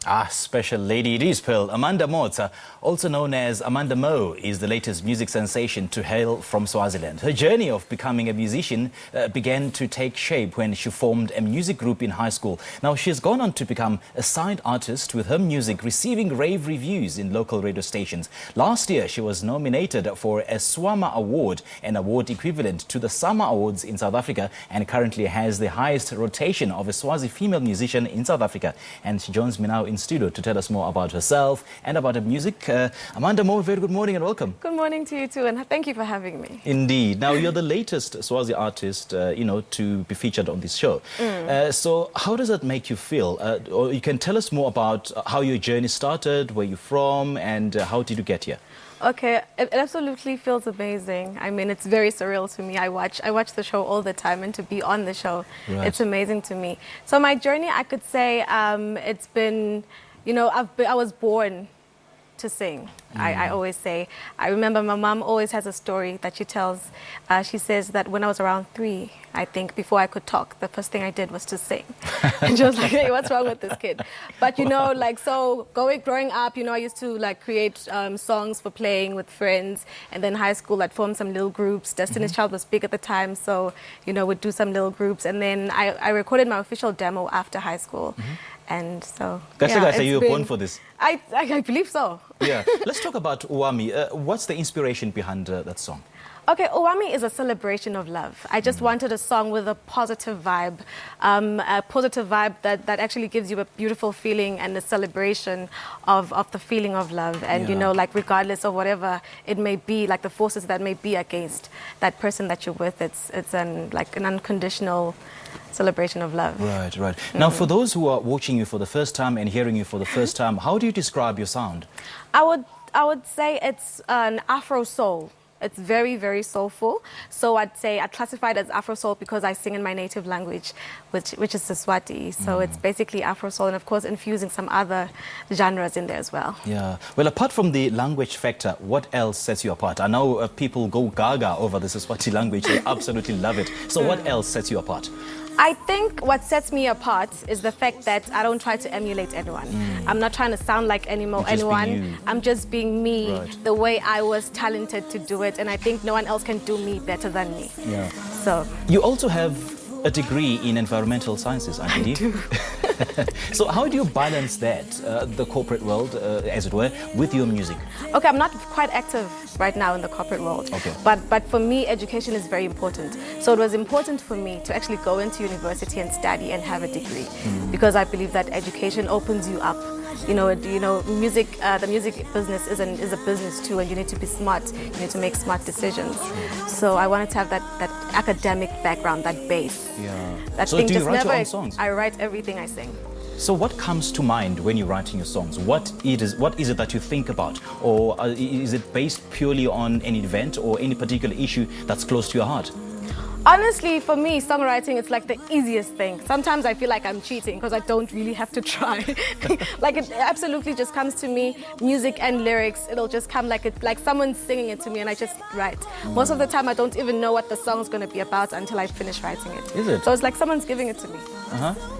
Ah, special lady it is, Pearl. Amanda Motsa, also known as Amanda Mo, is the latest music sensation to hail from Swaziland. Her journey of becoming a musician began to take shape when she formed a music group in high school. Now, she has gone on to become a side artist with her music receiving rave reviews in local radio stations. Last year, she was nominated for a SWAMA award, an award equivalent to the Summer Awards in South Africa, and currently has the highest rotation of a Swazi female musician in South Africa. And she joins me now in studio to tell us more about herself and about her music. Amanda Mo, very good morning and welcome. Good morning to you too, and thank you for having me. Indeed. Now, you're the latest Swazi artist, to be featured on this show. So how does that make you feel? Or you can tell us more about how your journey started, where you're from, and how did you get here? Okay, it absolutely feels amazing. I mean, it's very surreal to me. I watch the show all the time, and to be on the show, Right. It's amazing to me. So my journey, I could say, it's been, I was born to sing. I always say. I remember my mom always has a story that she tells. She says that when I was around 3, I think, before I could talk, the first thing I did was to sing. And she was like, hey, what's wrong with this kid? But, growing up, I used to create songs for playing with friends. And then high school, I'd form some little groups. Destiny's Child was big at the time, so, we'd do some little groups. And then I recorded my official demo after high school. And so, So you were born for this? I believe so. Yeah. Let's talk about Uwami. What's the inspiration behind that song? Okay, Uwami is a celebration of love. I just wanted a song with a positive vibe that actually gives you a beautiful feeling and a celebration of the feeling of love. And, regardless of whatever it may be, like the forces that may be against that person that you're with, it's an unconditional celebration of love. Right, right. Now, for those who are watching you for the first time and hearing you for the first time, how do you describe your sound? I would say it's an Afro soul. It's very, very soulful. So I'd classify it as Afro soul because I sing in my native language, which is Swazi. So it's basically Afro soul, and of course infusing some other genres in there as well. Yeah. Well, apart from the language factor, what else sets you apart? I know people go gaga over the Swazi language. They absolutely love it. So what else sets you apart? I think what sets me apart is the fact that I don't try to emulate anyone. I'm not trying to sound like anyone. I'm just being me, the way I was talented to do it, and I think no one else can do me better than me. Yeah. So you also have a degree in environmental sciences, I believe. I do. So how do you balance that, the corporate world, as it were, with your music? Okay, I'm not quite active right now in the corporate world. Okay. But for me, education is very important. So it was important for me to actually go into university and study and have a degree, because I believe that education opens you up. Music, the music business is a business too, and you need to be smart. You need to make smart decisions. So I wanted to have that academic background, that base. Yeah. So do you write your own songs? I write everything I sing. So what comes to mind when you're writing your songs? What is it that you think about? Or is it based purely on an event or any particular issue that's close to your heart? Honestly, for me, songwriting is like the easiest thing. Sometimes I feel like I'm cheating because I don't really have to try. It absolutely just comes to me, music and lyrics. It'll just come like someone's singing it to me, and I just write. Most of the time, I don't even know what the song's going to be about until I finish writing it. Is it? So it's like someone's giving it to me.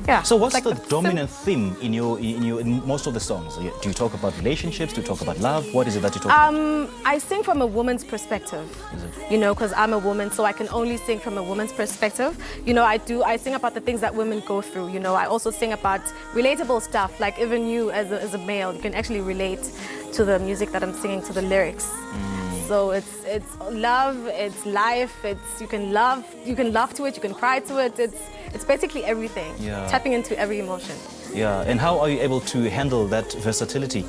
Yeah. So what's the dominant theme in most of the songs? Do you talk about relationships? Do you talk about love? What is it that you talk about? I sing from a woman's perspective. Is it? Because I'm a woman, so I can only sing from a woman's perspective. I sing about the things that women go through. I also sing about relatable stuff, like even you as a male, you can actually relate to the music that I'm singing, to the lyrics. So it's love, it's life, you can laugh to it, you can cry to it. It's basically everything. Yeah. Tapping into every emotion. Yeah. And how are you able to handle that versatility?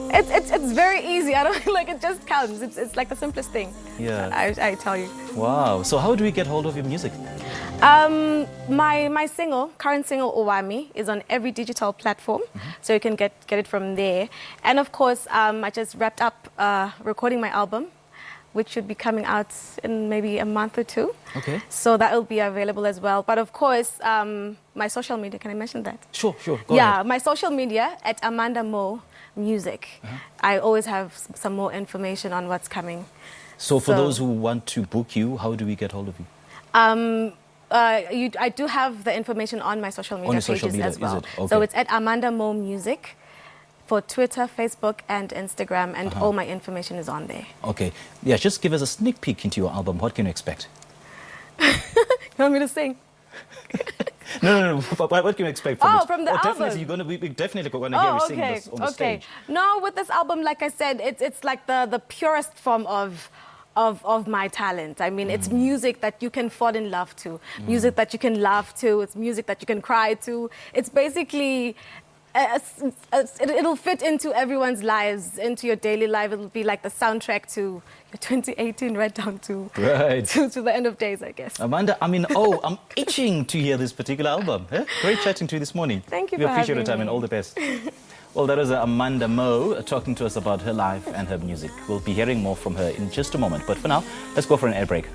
It's very easy. I don't it just comes. It's like the simplest thing. Yeah. I tell you. Wow. So how do we get hold of your music? My current single Uwami, is on every digital platform, so you can get it from there. And of course, I just wrapped up recording my album, which should be coming out in maybe a month or 2. Okay. So that will be available as well. But of course, my social media, can I mention that? Sure. Go ahead. My social media at Amanda Mo Music. I always have some more information on what's coming. So for those who want to book you, how do we get hold of you? I do have the information on my social media pages as well. Okay. So it's at Amanda Mo Music. for Twitter, Facebook, and Instagram, and all my information is on there. Okay. Yeah, just give us a sneak peek into your album. What can you expect? You want me to sing? No. What can you expect from it? From the album? We're definitely going to hear you sing this on the stage. No, with this album, like I said, it's like the purest form of my talent. I mean, it's music that you can fall in love to, music that you can laugh to, it's music that you can cry to. It's basically, it'll fit into everyone's lives, into your daily life. It'll be like the soundtrack to your 2018 right down to the end of days, I guess. Amanda, I'm itching to hear this particular album. Great chatting to you this morning. Thank you We for appreciate your having time me. and all the best. Well, that is Amanda Mo talking to us about her life and her music. We'll be hearing more from her in just a moment. But for now, let's go for an air break.